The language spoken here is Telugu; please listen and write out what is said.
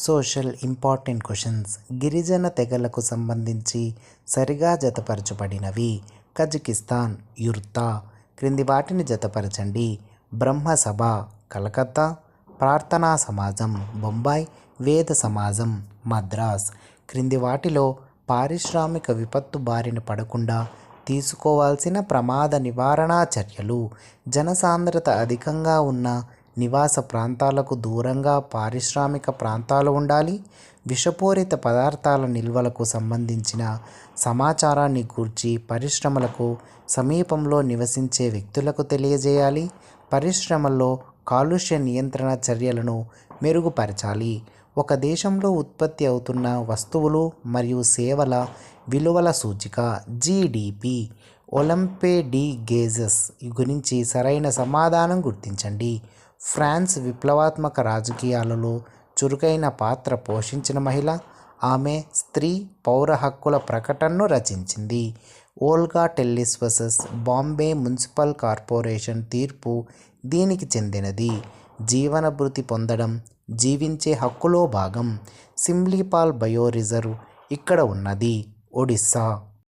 Social important questions. గిరిజన తెగలకు సంబంధించి సరిగా జతపరచబడినవి. కజకిస్తాన్ యుర్తా. క్రింది వాటిని జతపరచండి. బ్రహ్మసభ కలకత్తా, ప్రార్థనా సమాజం బొంబాయి, వేద సమాజం మద్రాస్. క్రింది వాటిలో పారిశ్రామిక విపత్తు బారిన పడకుండా తీసుకోవాల్సిన ప్రమాద నివారణా చర్యలు. జనసాంద్రత అధికంగా ఉన్న నివాస ప్రాంతాలకు దూరంగా పారిశ్రామిక ప్రాంతాలు ఉండాలి. విషపూరిత పదార్థాల నిల్వలకు సంబంధించిన సమాచారాన్ని గూర్చి పరిశ్రమలకు సమీపంలో నివసించే వ్యక్తులకు తెలియజేయాలి. పరిశ్రమల్లో కాలుష్య నియంత్రణ చర్యలను మెరుగుపరచాలి. ఒక దేశంలో ఉత్పత్తి అవుతున్న వస్తువులు మరియు సేవల విలువల సూచిక జీడిపి. ఒలింపే డి గేజెస్ గురించి సరైన సమాధానం గుర్తించండి. ఫ్రాన్స్ విప్లవాత్మక రాజకీయాలలో చురుకైన పాత్ర పోషించిన మహిళ. ఆమె స్త్రీ పౌర హక్కుల ప్రకటనను రచించింది. Olga Tellis versus Bombay municipal corporation తీర్పు దీనికి చెందినది. జీవనభృతి పొందడం జీవించే హక్కులో భాగం. సిమ్లీపాల్ బయో రిజర్వ్ ఇక్కడ ఉన్నది. ఒడిస్సా.